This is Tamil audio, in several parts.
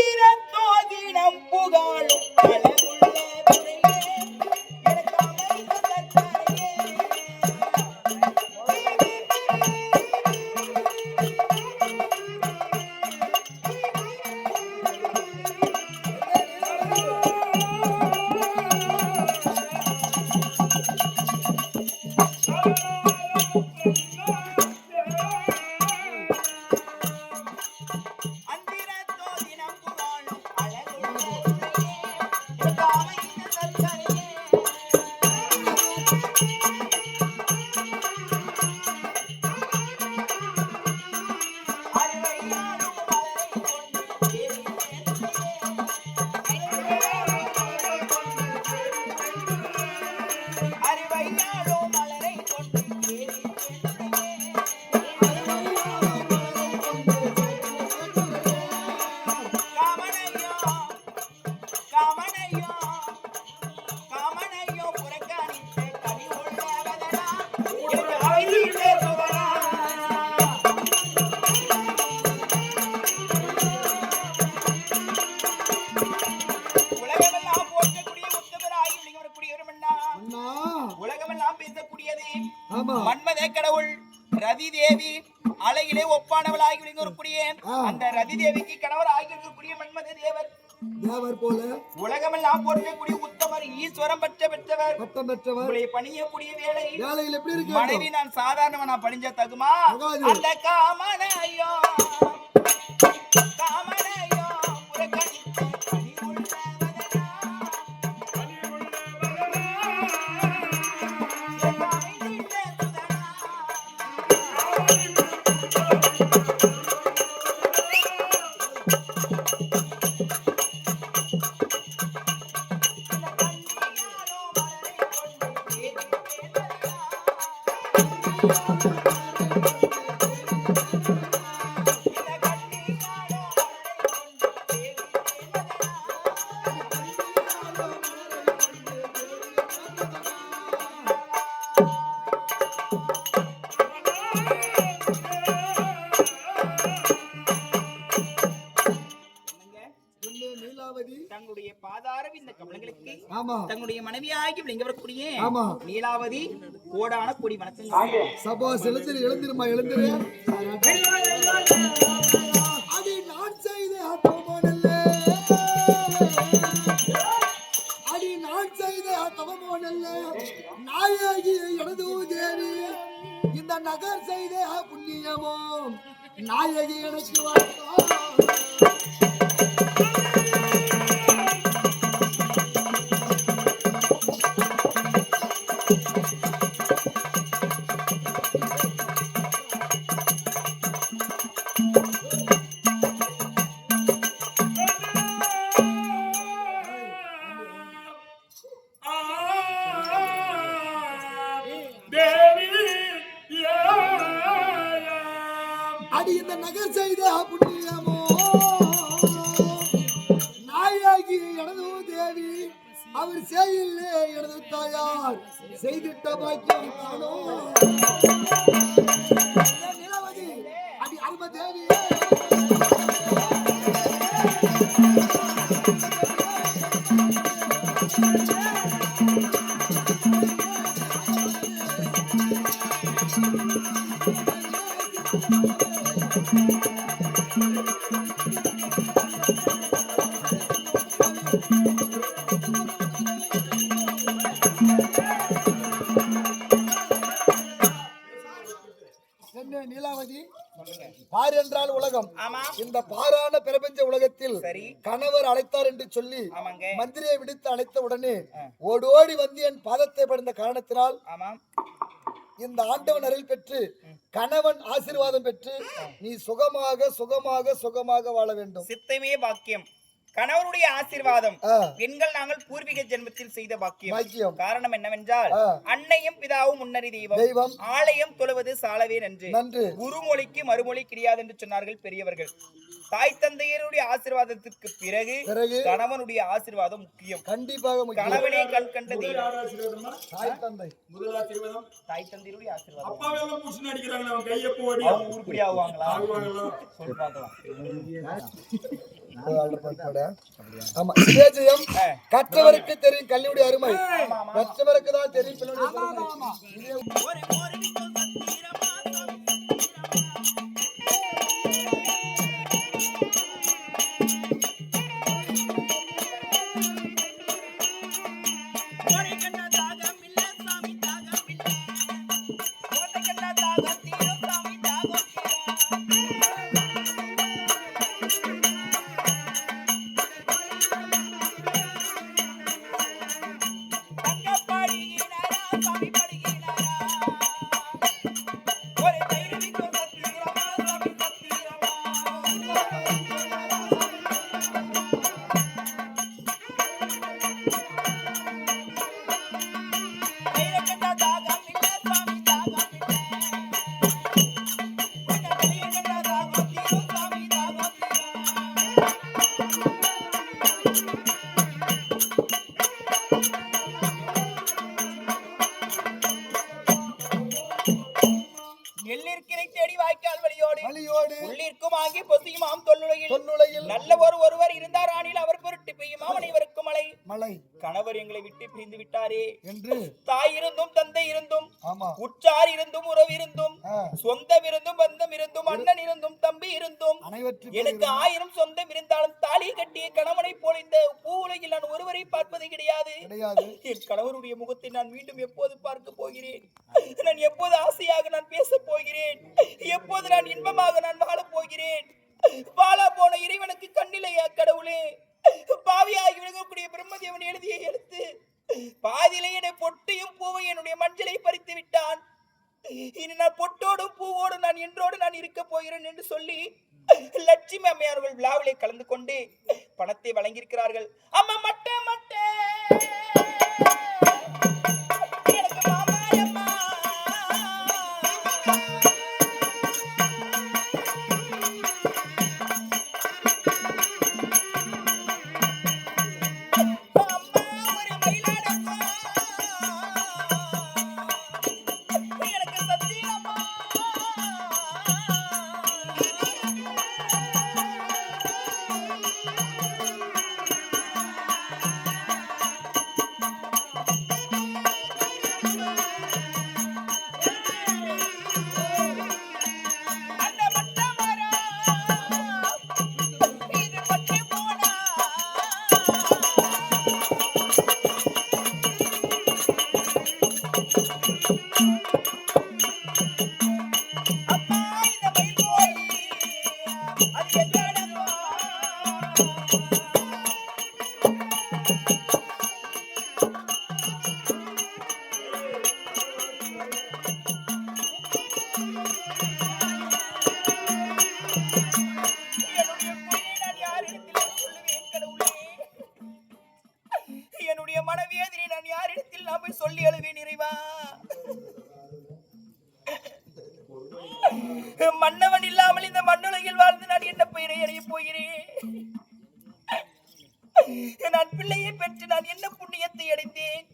அந்திரத்தோதினம் புகழும் அழகுள்ள எனக்கு அமைந்த சக்கரையே மன்மதே கடவுள் ரதி தேவி அழகிலே ஒப்பானவளாகி விளங்கக்கூடிய அந்த ரதி தேவிக்கு கணவர் ஆகி இருக்கக்கூடிய மன்மத தேவர் போல உலகமெல்லாம் போற்றக்கூடிய உத்தமர் ஈஸ்வரம் பெற்றவர் பட்டம் பெற்றவர் பணியக்கூடிய வேலையில் எப்படி இருக்கு மனைவி நான் சாதாரணமா நான் பணிஞ்ச தகுமா அந்த காமனையோ தங்களுடைய பாதாரம் இந்த கமலங்களுக்கு தங்களுடைய மனைவியாகி விளங்கக்கூடிய நீலாவதி கோடான கொடி வணக்கங்கள் சபா செலுத்திரு எழுந்திருமா எழுந்திரு அடி நான் செய்த தவமோனல்ல அடி நான் செய்த தவமோனல்ல நாயகி எனது தேவி இந்த நகர் செய்த புண்ணியமோ நாயகி எனக்கு அடி இந்த நகர் செய்த புண்ணியமோ நாயகி எனது தேவி அவர் செய்யிலே எனது தாயார் செய்திட்ட பாக்கியம் நிலவதி அடி அரும தேவி நீலாவதி பார் என்றால் உலகம் இந்த பாரான பிரபஞ்ச உலகத்தில் கணவர் அழைத்தார் என்று சொல்லி மந்திரியை விடுத்து அழைத்த உடனே ஓடோடி வந்து என் பாதத்தை படைந்த காரணத்தினால் இந்த ஆண்டவன் அருள் பெற்று கணவன் ஆசீர்வாதம் பெற்று நீ சுகமாக சுகமாக சுகமாக வாழ வேண்டும். சித்தமே பாக்கியம். கணவருடைய ஆசீர்வாதம் பெண்கள் நாங்கள் பூர்வீக ஜென்மத்தில் செய்த பாக்கியம். காரணம் என்னவென்றால் அன்னையும் பிதாவும் முன்னறி தெய்வம் ஆலயம் தொழுவது சாலவே நன்று குருமொழிக்கு மறுமொழி கிடையாது என்று சொன்னார்கள் பெரியவர்கள். தாய் தந்தையருடைய ஆசீர்வாதத்திற்கு பிறகு கணவனுடைய ஆசீர்வாதம் முக்கியம். கண்டிப்பாக கணவனே கண் கண்ட தாய் தந்தை தாய் தந்தையருடைய ஆசீர்வாதம். அப்பாவெல்லாம் உருப்படி ஆகுவாங்களா? சொல்லி பார்க்கலாம். ஆமா விவேஜயம் கற்றவருக்கு தெரியும் கல்வியுடைய அருமை கற்றவருக்கு தான் தெரியும் நல்ல ஒருவர் இருந்தார் ஆனில் அவர் பொருட்டு பெய்யும் அவனைவருக்கு மழை கணவர் எங்களை விட்டு பிரிந்து விட்டாரே என்று தாய் இருந்தும் தந்தை இருந்தும் உற்றார் இருந்தும் உறவு இருந்தும் சொந்தம் இருந்தும் பந்தம் இருந்தும் அண்ணன் இருந்தும் தம்பி இருந்தும் எனக்கு 1000 சொந்தம் இருந்தாலும் தாலி கட்டிய கணவனை போல இந்த பூவுலகில் நான் ஒருவரை பார்ப்பது கிடையாது. என் கணவருடைய முகத்தை நான் மீண்டும் எப்போது பார்க்க போகிறேன்? நான் எப்போது ஆசையாக நான் பேச போகிறேன்? எப்போது நான் இன்பமாக நான் வாழப் போகிறேன்? வாழா போன இறைவனுக்கு கண்ணிலையா கடவுளே? பாவியாகி விளங்கக்கூடிய பிரம்மதேவன் எழுதிய எழுத்து பாதியிலே என்னை பொட்டையும் பூவை என்னுடைய மஞ்சளை பறித்து விட்டான். இனி நான் பொட்டோடும் பூவோடு நான் என்றோடு நான் இருக்க போகிறேன் என்று சொல்லி லட்சுமி அம்மையார்கள் விழாவிலே கலந்து கொண்டு பணத்தை வழங்கியிருக்கிறார்கள். அம்மா மட்ட என்னுடைய மனவேதனை நான் யாரிடத்தில் நான் போய் சொல்லி அழுவேன் இறைவா? மன்னவன் இல்லாமல் இந்த மண்ணுலகில் வாழ்ந்து நான் என்ன பெயரை அடைய போகிறேன்? நான் பிள்ளையை பெற்று நான் என்ன புண்ணியத்தை அடைந்தேன்?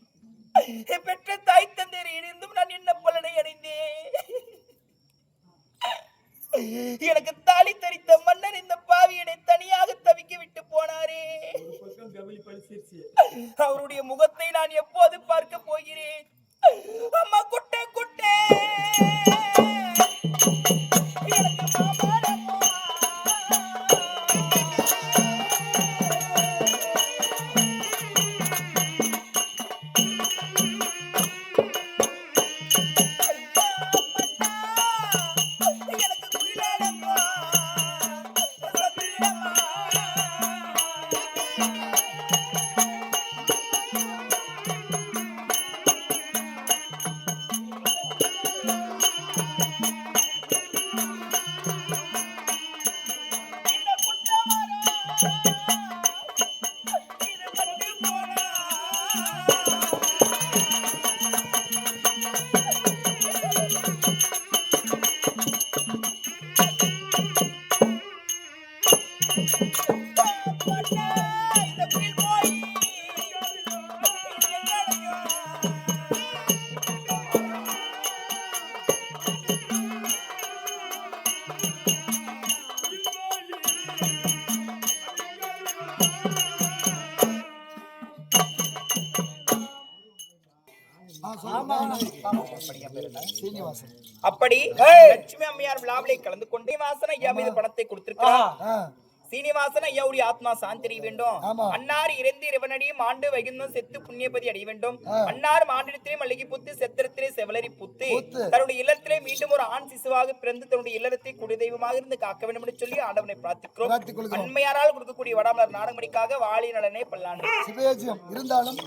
பெற்ற தாய் தந்தையரை இருந்தும் நான் என்ன பலனை அடைந்தேன்? எனக்கு தாலி தரித்த மன்னர் இந்த பாவியனை தனியாக தவிக்க விட்டு போனாரே. அவருடைய முகத்தை நான் எப்போது பார்க்க போகிறேன்? அம்மா குட்டே குட்டே அப்படி லட்சுமி அம்மையார் விழாவிலே கலந்து கொண்டு சீனிவாசன் ஐயா மீது பணத்தை கொடுத்திருக்கிறார். சீனிவாசன் ஐயாவுடைய ஆத்மா சாந்தி வேண்டும். அன்னார் இறந்து இறைவனடியும் ஆண்டு வகிர்ந்தும் செத்து புண்ணியபதி அடைய வேண்டும். அன்னார் மாண்டிடத்திலே மல்லிகை புத்து செத்திரத்திலே செவலரி புத்து தன்னுடைய இல்லத்திலே மீண்டும் ஒரு ஆண் சிசுவாக பிறந்து தன்னுடைய இல்லத்தை குடிதெய்வமாக இருந்து காக்க வேண்டும் என்று சொல்லி ஆண்டவனை பிரார்த்திக்கிறோம். அண்மையாரால் கொடுக்கக்கூடிய வடாமலர் நாடகமடிக்காக வாழி நலனே பல்லாண்டு இருந்தாலும்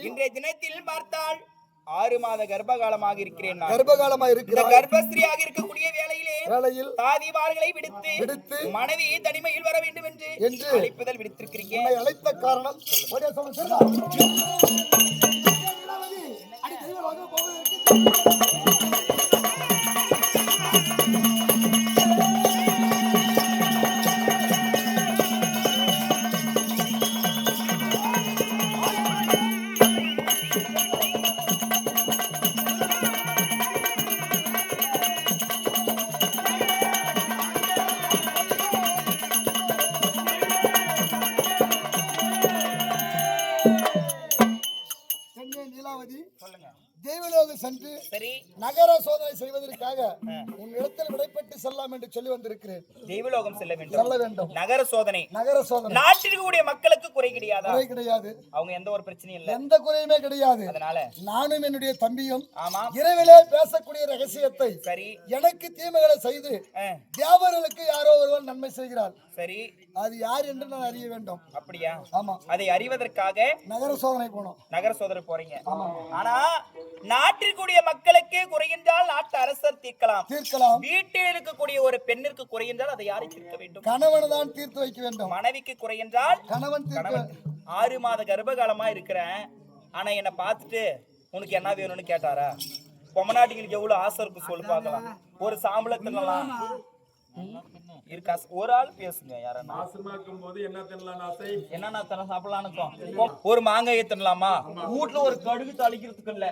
இன்றைய தினத்தில் பார்த்தால் 6 மாத கர்ப்பகாலமாக இருக்கிறேன். கர்ப்பஸ்திரியாக இருக்கக்கூடிய வேளையில் தாதிமார்களை விடுத்து மனைவி தனிமையில் வர வேண்டும் என்று அழைப்புதல் விடுத்திருக்கிறீங்க. அழைத்த காரணம் தேவலோக சென்று நகர சோதனை செய்வதற்காக உன் இடத்தில் விடைபெற்று செல்லலாம் என்று சொல்லி வந்திருக்கிறேன். தேவலோகம் செல்ல வேண்டும். நகர சோதனை நாட்டிற்கு கூடிய மக்களுக்கு குறை கிடையாது. அவங்க எந்த ஒரு பிரச்சனையும் இல்ல, எந்த குறையுமே கிடையாது. அதனால நானும் என்னுடைய தம்பியும் இரவிலே பேசக்கூடிய ரகசியத்தை எனக்கு தீமைகளை செய்து தேவர்களுக்கு யாரோ ஒருவர் நன்மை செய்கிறார். சரி, அது யார் என்று நான் அறிய வேண்டும். அப்படியா? ஆமா. அதை அறிவதற்காக நகர சோதனை போனோம். நகர சோதனை போறீங்க. ஆனா நாட்டிற்குரிய மக்களுக்கு குறைகின்றால் நாட்டு அரசர் தீர்க்கலாம். வீட்டில் இருக்கக்கூடிய ஒரு பெண்ணிற்கு குறைகின்றால் அதை யாரை தீர்க்க வேண்டும்? கணவன் தான் தீர்த்து வைக்க வேண்டும். மனைவிக்கு குறைகின்றால் கணவன். 6 மாத கர்ப்பகாலமா இருக்கிறேன், ஆனா என்ன பார்த்துட்டு உனக்கு என்ன வேணும்னு கேட்டாரா? பொம்மநாட்டிகளுக்கு எவ்வளவு ஆசை இருக்கு சொல்லு பார்க்கலாம். ஒரு சாம்பளத்தினலாம் இருக்கா? ஒரு ஆள் பேசுங்க. யாரன்னா என்ன சாப்பிடலாம்? ஒரு மாங்காயை தின்னலாமா? வீட்டுல ஒரு கடுகு தாளிக்கிறதுக்கு இல்ல,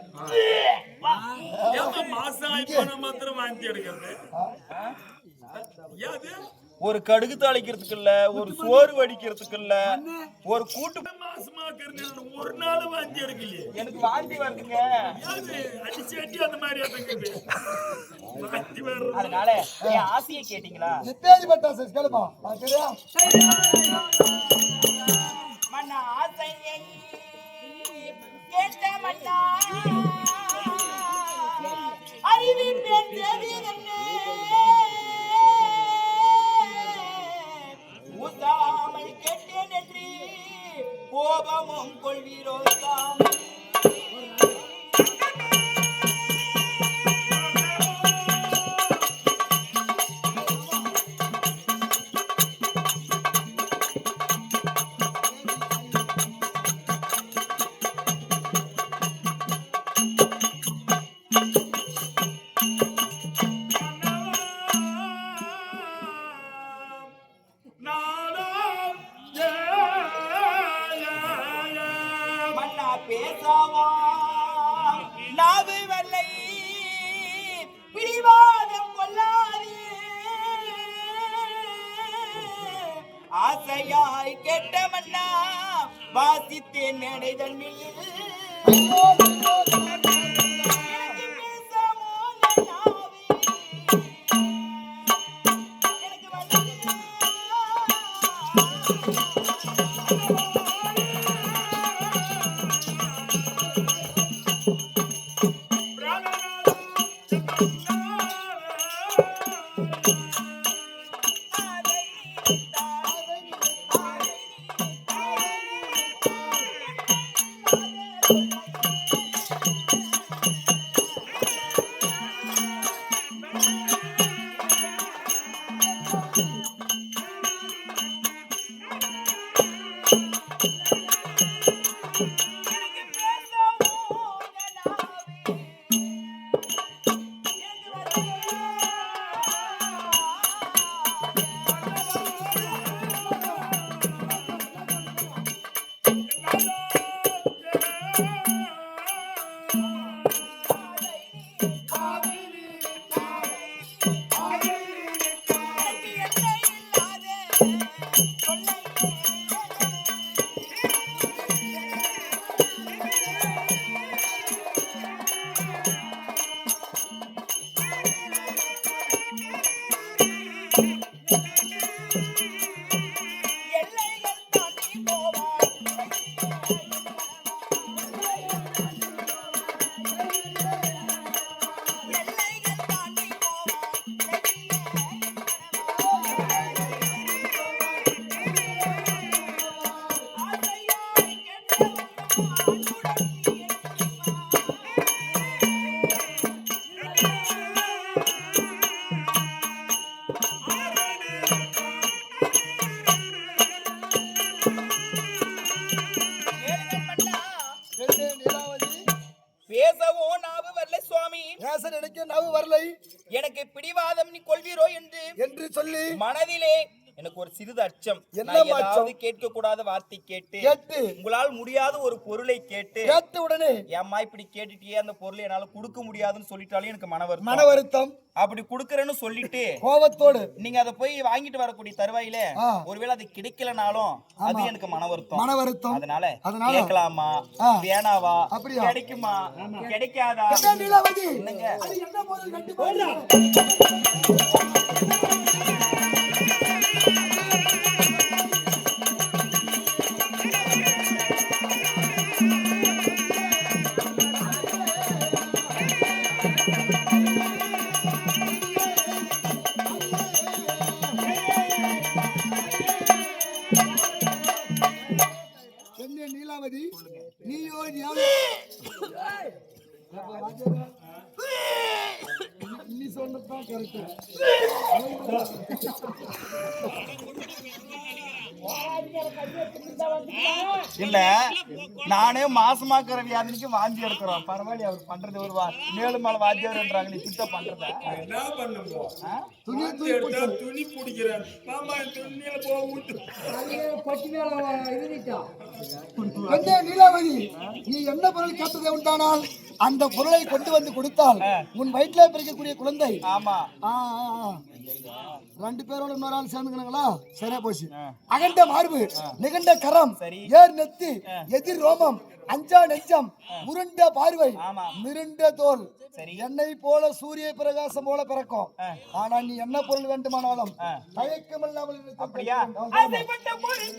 ஒரு கடுகு தாளிக்கிறதுக்கு இல்ல, ஒரு சோறு வடிக்கிறதுக்கு இல்ல, ஒரு கூட்டு ஒரு நாள் வாந்தி எடுக்கலையே. எனக்கு வாந்தி வருதுங்க. அதனால என் ஆசையை கேட்டீங்களா? மன்னா ஆசையை கேட்ட மன்னா அறிவிப்பேன் தேவியனே ஊதாமல் கேட்டேன் என்று கோபமும் கொள்வீரோ சாமி. பேசாவா நாவு வெள்ளை பிடிவாதம் கொள்ளாதே, ஆசையாய் கெட்ட மன்னா வாசித்தேன் மேடை தண்ணியில் பேசாமோ நாவே பேசவும் நாவு வரல சுவாமி. எனக்கு நாவு வரலை. எனக்கு பிடிவாதம் நீ கொள்வீரோ என்று சொல்லி மனதிலே எனக்கு ஒரு சிறிது அச்சம். ஏதாவது கேட்க கூடாத வார்த்தை கேட்டு உங்களால் முடியாத ஒரு பொருளை கேட்டு உடனே ஏம்மா இப்படி கேட்டுட்டியே அந்த பொருளை என்னால கொடுக்க முடியாதுன்னு சொல்லிட்டாலே எனக்கு மன வருத்தம். அப்படி குடுக்கறேன்னு சொல்லிட்டு கோபத்தோடு நீங்க அதை போய் வாங்கிட்டு வரக்கூடிய தருவாயில ஒருவேளை அது கிடைக்கலனாலும் அது எனக்கு மன வருத்தம். அதனால கேட்கலாமா வேணாவா, கிடைக்குமா கிடைக்காதா? நீலாவதி, நீயோ நீ சொன்னதான் கரெக்ட். இல்ல நானே மாசமாக்குற வியாதிக்கு வாந்தி எடுக்கிறோம். பரவாயில்ல, அவர் பண்றது ஒரு மேலும் மேல வாத்தியார்ன்றாங்க. நீ கிட்ட பண்றத துணி பிடிக்கிறேன். நீலாவதி, நீ என்ன பொருள் கேட்டதை உண்டானால் அந்த பொருளை கொண்டு வந்து கொடுத்தால் உன் வயிற்றுல பிறக்கக்கூடிய குழந்தை. ஆமா, 2 பேரோட இன்னொரு ஆள் சேர்ந்துக்கணுங்களா? சரியா போச்சு. அகண்ட மார்பு, நிகண்ட கரம், ஏர் நெத்தி, எதிர் ரோமம், அஞ்சா நெஞ்சம், உருண்ட பார்வை, மிருண்ட தோல், என்னை போல சூரிய பிரகாசம் போல பிறக்கும். ஆனா நீ என்ன பொருள் வேண்டுமானாலும் தயக்கம் இல்லாமல் அப்படியா? ஆசைப்பட்ட பொருள்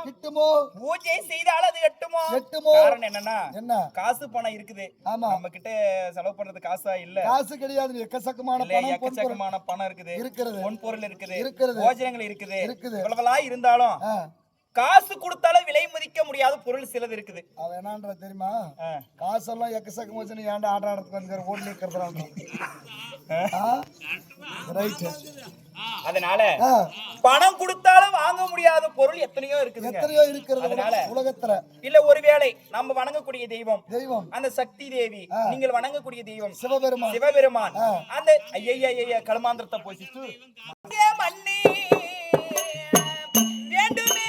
கிட்டுமோ, பூஜை செய்தால் அது எட்டுமோ. காரணம் என்னன்னா காசு பணம் இருக்குது. நம்ம கிட்ட செலவு பண்றது காசா இல்ல, காசு கிடையாது. எக்கச்சக்கமான பணம் இருக்குது, பொன் பொருள் இருக்குது, போஜனங்கள் இருக்குது. இவ்வளவெல்லாம் இருந்தாலும் காசு கொடுத்தாலும் விலை மதிக்க முடியாத பொருள் சிலது இருக்குது. அவன் என்னன்ற தெரியுமா? காசெல்லாம் எக்கச்சக்கம் வச்சு ஏன்டா ஆட்ட ஆடுறதுக்கு வந்து ஓட்டு நிற்கிறதுறான். அதனால பணம் கொடுத்தாலும் வாங்க முடியாத பொருள் எத்தனையோ இருக்குது. அதனால உலகத்துல இல்ல, ஒருவேளை நம்ம வணங்கக்கூடிய தெய்வம் அந்த சக்தி தேவி, நீங்கள் வணங்கக்கூடிய தெய்வம் சிவபெருமான், அந்த ஐயா களமாந்திரத்தை போசிட்டு மண்ணி வேண்டுமே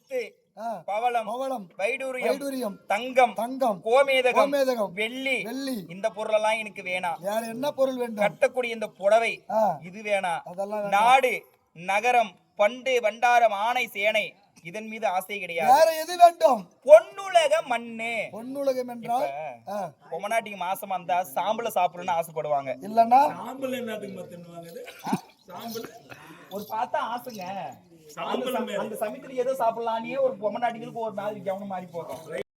முத்து ஆ, பவளம் பவளம், வைடூரியம் வைடூரியம், தங்கம் தங்கம், கோமேதகம் கோமேதகம், வெள்ளி வெள்ளி. இந்த பொருளெல்லாம் எனக்கு வேணாம். வேற என்ன பொருள் வேண்டும்? கட்டக்கூடிய இந்த புடவை ஆ, இது வேணாம். அதெல்லாம் வேண்டாம். நாடு நகரம் பண்டு வண்டாரம் ஆணை சேனை இதன் மீது ஆசை கிடையாது. வேற எது வேண்டும்? பொன்னுலக மண்ணு. பொன்னுலகம் என்றால் ஆ, பொம்மநாட்டிக்கு மாசம் வந்தா சாம்பல சாப்பிடணும்னு ஆசைப்படுவாங்க. இல்லன்னா சாம்பல் என்னதுக்கு மத்தனுவாங்க இது? சாம்பல் ஒரு பார்த்தா ஆசைங்க. சாம்பல் அந்த சமயத்துல ஏதோ சாப்பிடலானே ஒரு பொம்மநாட்டிகளுக்கு ஒரு மாதிரி கவனம் மாறி போகும்.